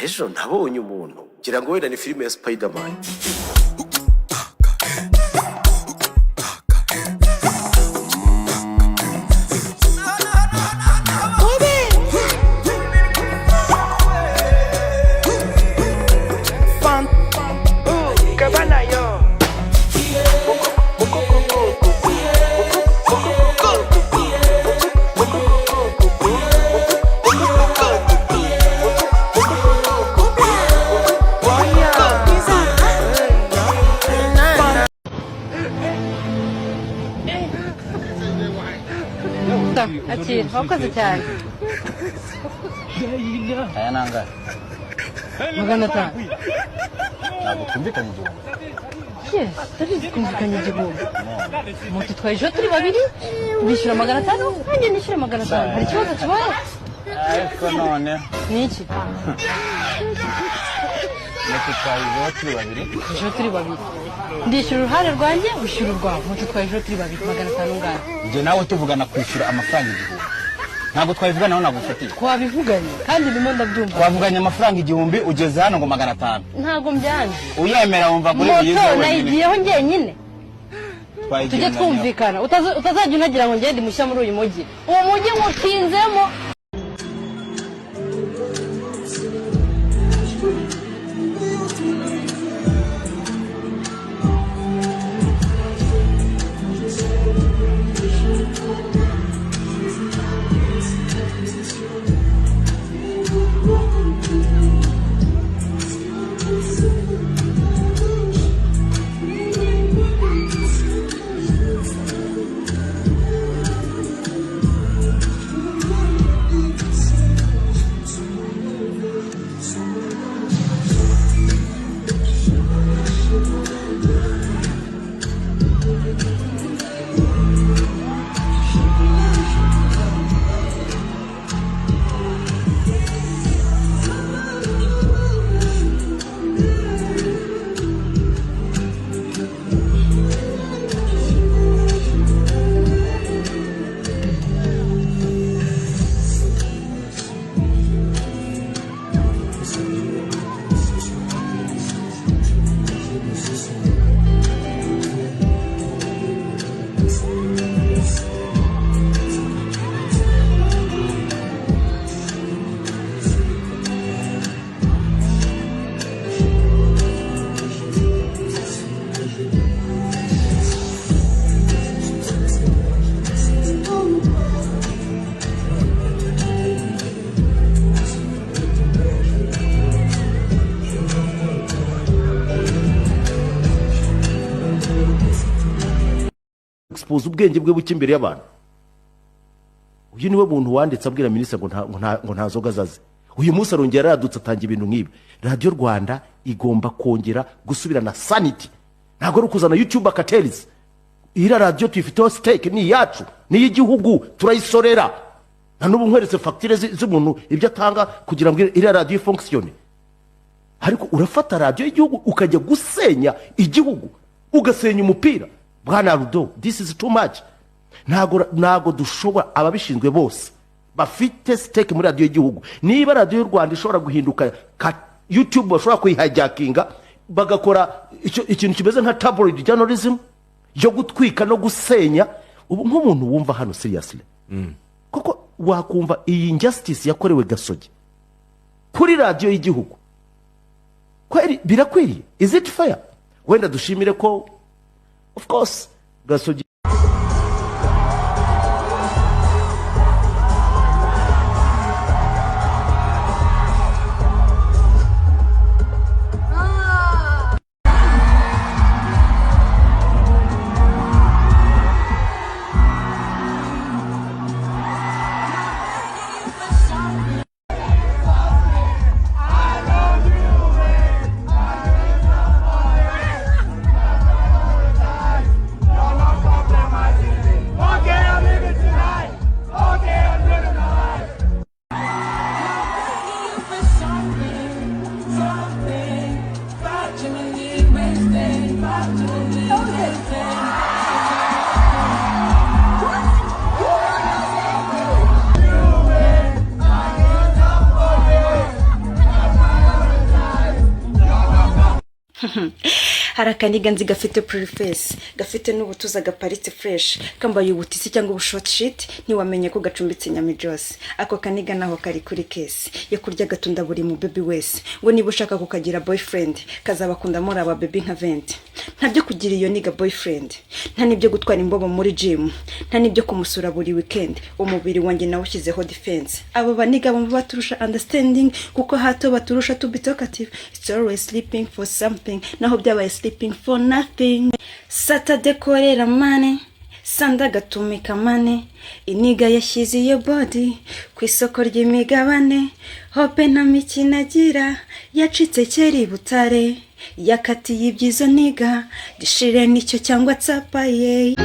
ejo nabonye umuntu ngira ngo wenda ni filime ya Spiderman. Ati, wakoze cyane. Aya nanga. Magana atanu. Ntabwo twumvikanye igihumbi. Yes, turizi kumvikanye igihumbi. Moto twaje turi babiri, bishyura magana atanu, nanjye nishyura magana atanu. Hari ikibazo kibaye? Ariko none. Niki? Moto twaje turi babiri. Twaje turi babiri. Ndishyura uruhare rwanjye, wishyura urwawe. Moto twaje turi babiri, magana atanu ngana. Nje nawe tuvugana kwishyura amafaranga igihumbi. Ntabwo twabivugana naho nagufatiye. Twabivuganye kandi ndimo ndabyumva. Twavuganye amafaranga igihumbi ugeze hano ngo magana atanu. Ntabwo mbyanze. Uyemera wumva kuri biyize wenyine. Moto nayigiyeho njyenyine. Tujye twumvikana. Utazajya unagira ngo ngende mushya muri uyu mujyi. Uwo mujyi ngutinzemo. Expose ubwenge bwe buke imbere y'abantu. Uyu niwe muntu wanditse abwira minisitiri ngo nta zoga zaze. Uyu munsi arongera yaradutse atangira ibintu nk'ibi. Radio Rwanda igomba kongera gusubirana sanity. Ntago ari ukuzana YouTube cartels. Ira radio tuyifiteho stake ni yacu, ni y'igihugu turayisorera. Nta nubu nkweretse facture z'umuntu ibyo atanga kugira ngo ira radio function. Ariko urafata radio y'igihugu ukajya gusenya igihugu, ugasenya umupira. Bwana Rudo, this is too much. Nago dushobora ababishinzwe bose bafite stake muri radio y'igihugu. Niba radio y'u Rwanda ishobora guhinduka YouTube bashobora kuyihijackinga bagakora ikintu kimeze nka tabloid journalism yo gutwika no gusenya, ubu nk'umuntu wumva hano seriously. Koko wakumva iyi injustice yakorewe Gasogi kuri radio y'igihugu. Kweri birakwiriye? Is it fair? Wenda dushimire ko of course Gasogi hari akaniga nzi gafite pretty face, gafite n'ubutuza gaparitse fresh, kambaye ubutisi cyangwa ubushort shit, ntiwamenye ko gacumbitse Nyamijose. Ako kaniga naho kari kuri case yo kurya gatunda buri mu baby wese, ngo niba ushaka kukagira boyfriend kazabakunda muri aba baby nka 20. Nta byo kugira iyo niga boyfriend, nta nibyo gutwara imbobo muri gym, nta nibyo kumusura buri weekend. Umubiri wanjye nawe ushyizeho defense. Abo baniga bamwe baturusha understanding, kuko hato baturusha to be talkative. It's always sleeping for something, naho byabaye sleeping for nothing. Saturday korera money, Sanda gatumika mane, iniga yashyize iyo body ku isoko ry'imigabane. Hope nta mikino agira, yacitse kera Butare, yakatiye ibyizo niga, gishire nicyo cyangwa tsapa ye.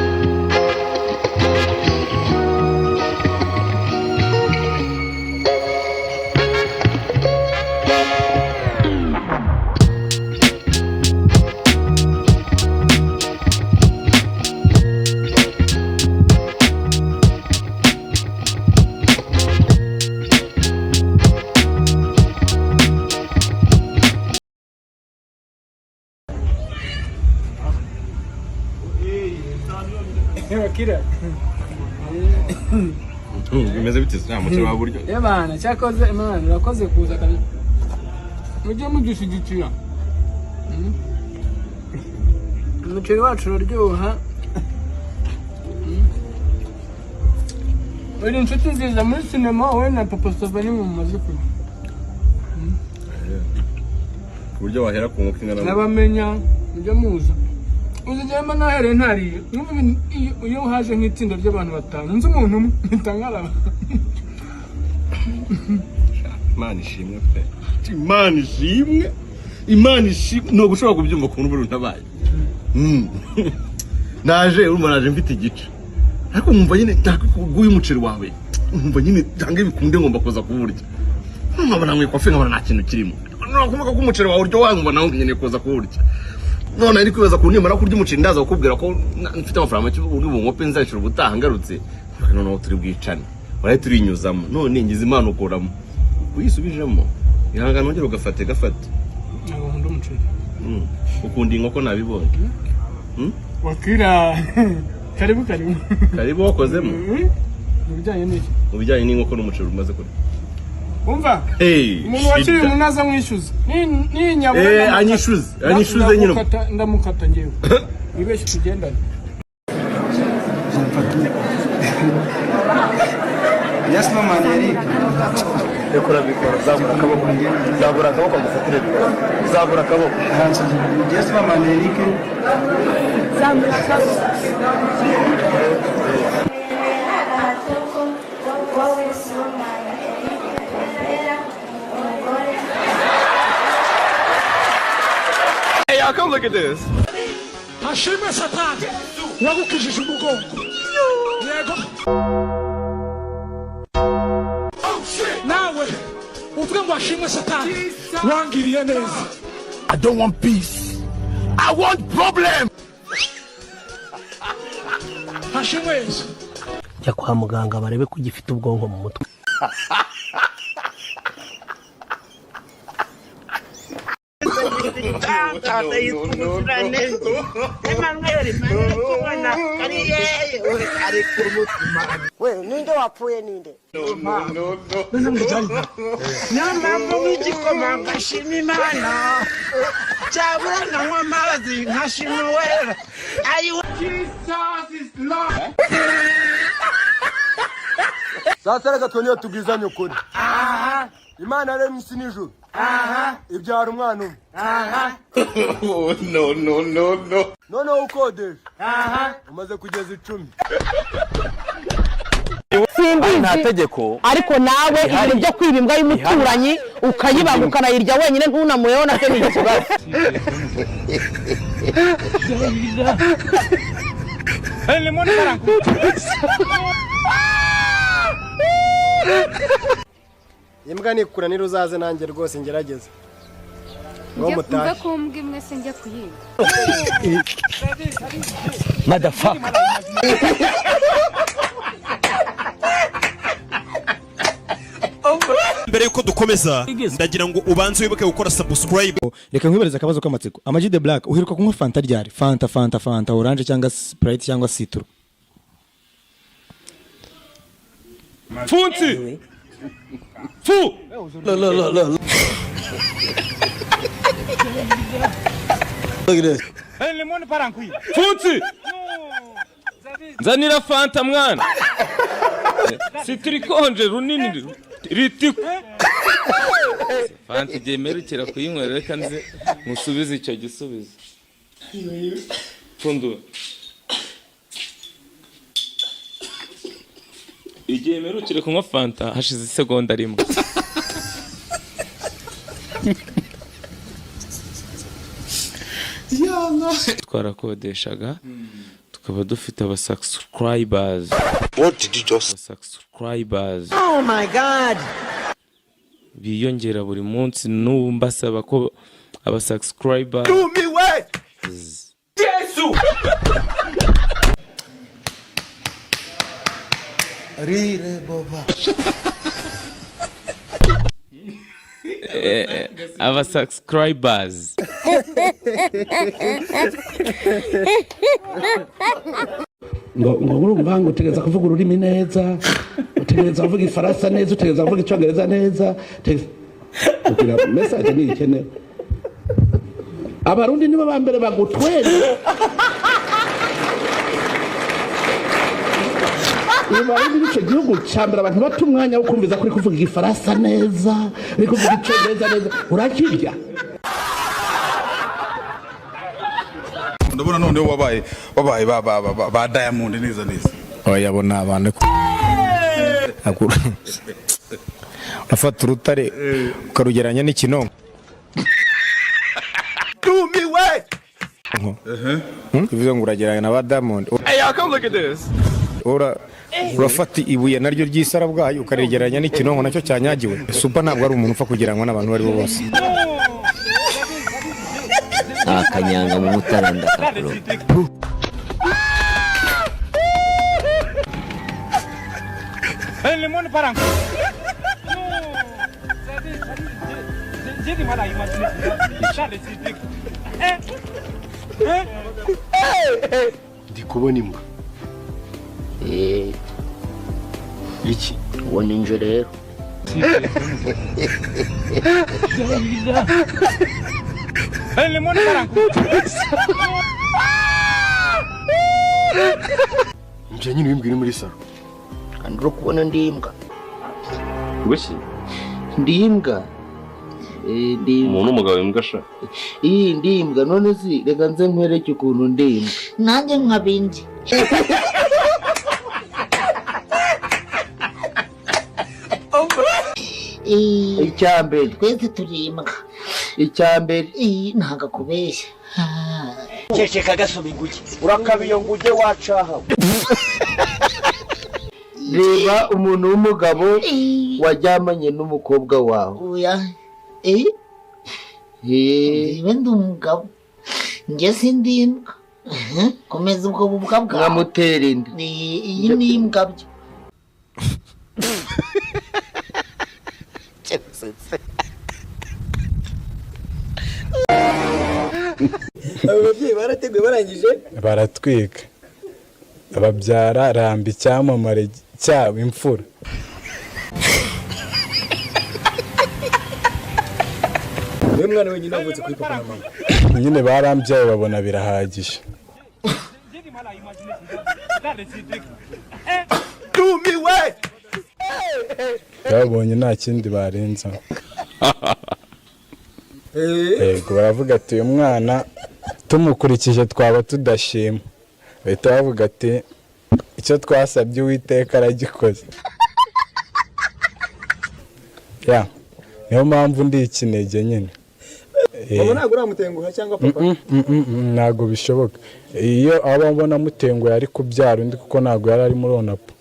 Kira. Bimeze bite nta mucyo wa buryo. Bana cyakoze Imana urakoze kuza kabisa. Mujye mudushyigikira. Umuceri wacu uraryoha. Uri inshuti nziza muri sinema wowe na Papa Savani mu maziko. Buryo wahera ku nkoko ingana. Nabamenya mujye muza. Uzigema nahere ntari. Iyo haje nk'itsinda ry'abantu batanu nzi umuntu umwe ntangara. Imana ishimwe pe. Imana ishimwe no gushobora kubyumva ku nuburu ntabaye. Naje naje mfite igice. Ariko mwumva nyine guye umuceri wawe. Mwumva nyine tange bikunde ngomba kuza kuburya. Nkabona mwe kofe nkabona nta kintu kirimo. Nakumva ko umuceri wawe uryo wangwa nawe nyine kuza kuburya. None ari kwibaza ku nimara kurya umuceri ndaza kukubwira ko mfite amafaranga make uri bungope nzashira ubutaha ngarutse. None turi bwicane. Baraye turinyuzamo. None ngize Imana ukoramo. Uyisubijemo. Ihangana ongera ugafate. Nkunda umuceri. Ukunda inkoko nabibonye. Wakira. Karibu. Karibu wakozemo. Mubijyanye n'iki? Mubijyanye n'inkoko n'umuceri umaze kuri. Umva? Umuntu wakiri munaza mwishyuza. Ni nyabura. Anyishuze nyine. Ndamukata ngewe. Ibeshye tugendane. Yes mama Eric. Ekora bikora zabura akaboko gufatire. Zabura akaboko. Yes mama Eric. Zabura akaboko. Hey, come look at this. Hashime Satani wagukijije umugongo. Yego. Nawe uvuga ngo hashime Satani wangiriye neza. I don't want peace. I want problem. Hashime Yesu. Jya kwa muganga barebe ko ugifite ubwonko mu mutwe. We ninde wapfuye ninde? Nyamama w'igikoma ngashima Imana. Cyabura nkanywa amazi nkashima wera. Jesus is Lord. Sasa reka twongere tubwizanye ukuri. Imana yaremye isi n'ijuru. Ibyara umwana umwe. No. Noneho ukodesha. Umaze kugeza 10. Nta tegeko. Ariko nawe ibintu byo kwiba imbwa y'umuturanyi ukayibanga ukanayirya wenyine ntunamuyeho na se n'igisogazi. Imbwa nikura niruzaze nanjye rwose ngerageza. Ngo mutahe. Njye kumbwa imwe se njye kuyiga. Motherfucker. mbere yuko dukomeza ndagira ngo ubanze wibuke gukora subscribe. Reka nkwibariza akabazo k'amatsiko. Amag the Black uheruka kunywa fanta ryari? Fanta orange cyangwa Sprite cyangwa citro? Funti fu la limoni parankwi Funti nzanira fanta mwana sitrikonje runini ritiku fanta igihe merukira kuyinywera reka nze musubize icyo gisubizo pfundu igihe merukira kunywa fanta hashize isegonda rimwe twarakodeshaga tukaba dufite aba subscribers. What did you just subscribers? Oh my god. Biyongera buri munsi n'ubu mbasaba ko aba subscribers. Do me wait. Yesu. Rire boba. Aba subscribers. ngo urumva ngo utegereza kuvuga ururimi neza, utegereza kuvuga ifaransa neza, utegereza kuvuga icyongereza neza, kugira message ni ikenewe. Abarundi nibo ba mbere bagutwere. Abarundi nicyo gihugu cyambere abantu bata umwanya wo kumviza kuri kuvuga ifaransa neza, uri kuvuga icyongereza neza, urakirya. Ndabona none wabaye ba Diamond neza. Oya bona abantu afata urutare ukarugeranya n'ikinonko. Do me wait. Bivuze ngo urageranya na ba Diamond. Hey, come look at this. Urafata ibuye naryo ry'isara bwayo ukaregeranya n'ikinonko nacyo cyanyagiwe. Super ntabwo ari umuntu upfa kugiranwa n'abantu bari bo bose. Akanyanga mu mutaranda kakuro. Limoni paranku. Jadi mana imagine. Shale sitik. Ndi kubona imbwa. Iki? Ubona injo rero. Limoni paranku. Nje nyine wimbwira muri saro. Kandi uri kubona ndi imbwa. Gushi? Ndi imbwa. Umuntu umugabo imbwa sha. Ndi imbwa none si reka nze nkwereke ukuntu ndi imbwa. Nanjye nkabindi. Icyambere twese turi imbwa. Icyambere ntaga kubeshya. Ceceka gasoma inguge. Urakabiyo nguge wacaha. Reba umuntu w'umugabo wajyamanye n'umukobwa wawe. Oya. Niba ndi umugabo. Njye sindi imbwa. Komeza ubwo bubwa bwawe. Nkamutera inda. Iyi ni imbwa byo. Ababyeyi barateguye barangije baratwika ababyara ramba icyamamare cyabo imfura. Niwe mwana wenyine avutse kuri papa na mama. Nyine barambyaye babona birahagije. Do me wait. Babonye nta kindi barenza. Yego baravuga ati uyu mwana tumukurikije twaba tudashima. Bahita bavuga ati icyo twasabye Uwiteka aragikoze. Ya niyo mpamvu ndi ikinege nyine. Mama ntabwo uramutenguha cyangwa papa? Ntabwo bishoboka. Iyo aba mbona mutenguha ari kubyara undi kuko ntabwo yari ari muri onapo.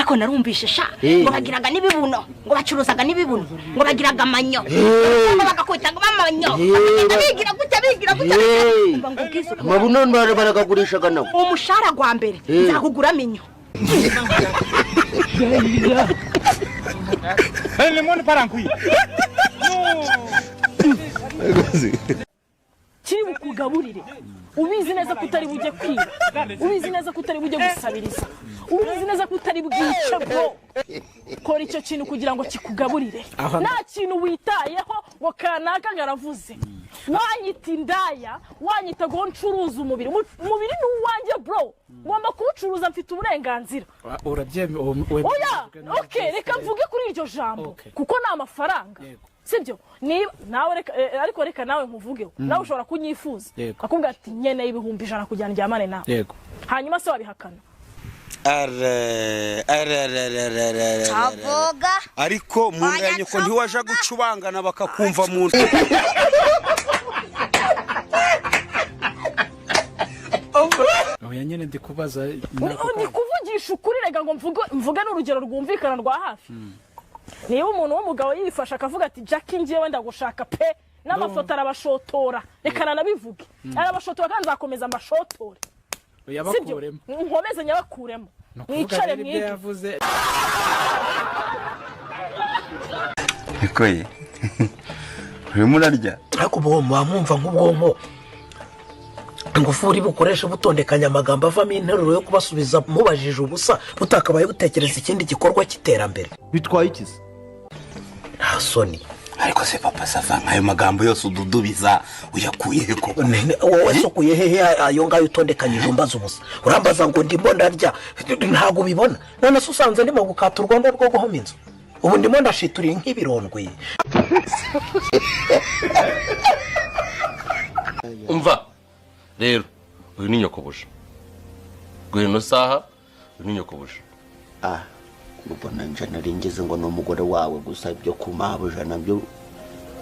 ariko narumvishe sha ngo bagiraga n'ibibuno ngo bacuruzaga n'ibibuno ngo bagiraga amanyo ngo bagakwitaga amanyo bigira gute ngo kisuka amabuno baragagurishaga nabo umushara gwa mbere nzakugura minyo lemon parankwi kiri bukugaburire ubizi neza ko utari bujye kwiba ubizi neza ko utari bujye gusabiriza ubizi neza ko utari bwice bwo kora icyo kintu kugira ngo kikugaburire nta kintu witayeho ngo kanaka ngaravuze wanyita indaya wanyita ngo ncuruza umubiri ni uwanjye bro ngomba kuwucuruza mfite uburenganzira oya okay reka mvuge kuri iryo jambo kuko ni amafaranga sibyo niba nawe reka ariko reka nawe nkuvugeho nawe ushobora kunyifuza akubwira ati nyene ibihumbi 100 kujyana njyamane nawe hanyuma se wabihakana Tavuga ariko muntu yanye ko ntiwaje gucubangana bakakumva muntu oya nyene ndikubaza ni kuvugisha ukuri rega ngo mvuge n'urugero rwumvikana rwa hafi niba umuntu w'umugabo yifasha akavuga ati Jackie ngiye ndagushaka pe n'amafoto arabashotora reka nanabivuge arabashotora kandi nzakomeza mbashotore yabakuremo nkomeze nyabakuremo mwicare mwige ikoye urimo urarya ariko ubu mwamwumva nk'ubwonko ingufuri bukoresha butondekanya amagambo avamo interuro yo kubasubiza mubajije ubusa butakabaye butekereza ikindi gikorwa cy'iterambere bitwaye ikizi nta soni ariko se papa sava ayo magambo yose ududubiza uyakuye he ko wowe sokuye hehe ayo ngayo utondekanyije umbaza ubusa urambaza ngo ndimo ndarya ntago bibona none se usanze ndimo gukata urwondo rwo guhoma inzu ubu ndimo ndashituriye nk'ibirondwe umva rero uyu ni nyokobuje gwino saha uyu ni nyokobuje ubona nje naringeze ngo no mugore wawe gusa ibyo kumabuja nabyo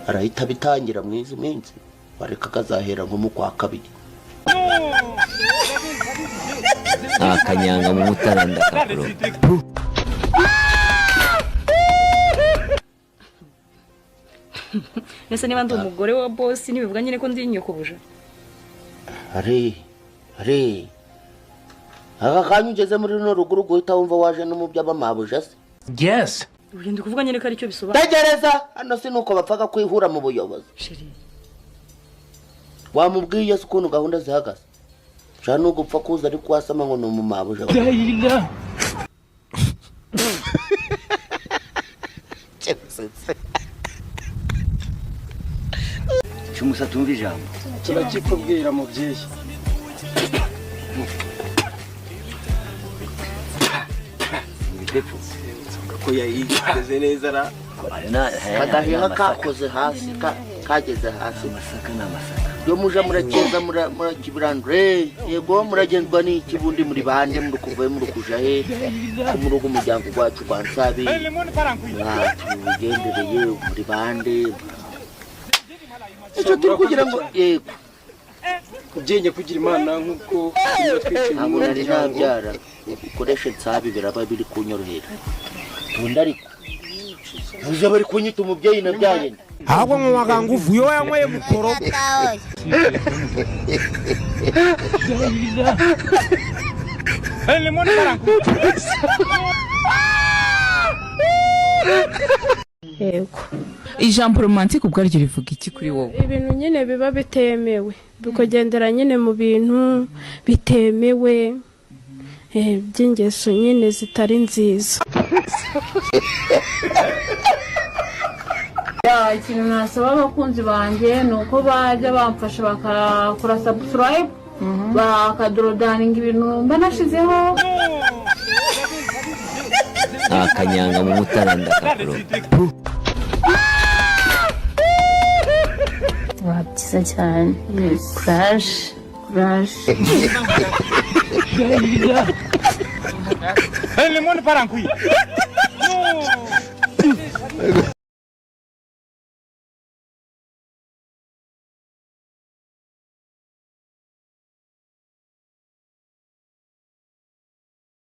arahita bitangira mwizi minsi bareka kazahera nko mu kwa kabiri akanyanga mu mutaranda kapro Nese niba ndi umugore wa boss nibivuga nyine ko ndi nyokobuje Are aka kanyu ugeze muri no ruguru guhita wumva waje no mu by'abamabuja se yes ugenda kuvuga nyine ko ari cyo bisobanura tegereza hano si nuko bapfaga kwihura mu buyobozi wamubwiye se ukuntu gahunda zihagaze cyane no gupfa kuza ari kwasama ngo no mu mabuja cyumusa tumva ijambo turakikubwira mubyeyi ko yayigeze neza ra kadahiha kakoze hasi kageze hasi masaka n'amasaka yo muja murakeza murakibirandre yego muragenzwa n'ikibundi muri bande muri kuvaye muri kuja he ku murugo umuryango gwacu kwa Nsabi tugendereye muri bande icyo turi kugira ngo yego kubyenye kugira imana nkuko ntabwo nari nabyara ukoresha Nsabi biraba biri kunyorohera undi ariko uje bari kunyita umubyeyi nabyaye ahubwo mu magambo uvuyo yanyweye mukoro yego ijambo romantique ubwo aryo rivuga iki kuri wowe ibintu nyine biba bitemewe bikugendera nyine mu bintu bitemewe by'ingeso nyine zitari nziza ikintu nasaba abakunzi banjye ni uko bajya bamfasha bakakora subscribe bakadorodaninga ibintu mba nashizeho akanyanga mu mutaranda kapro byiza cyane crash lemon parankwi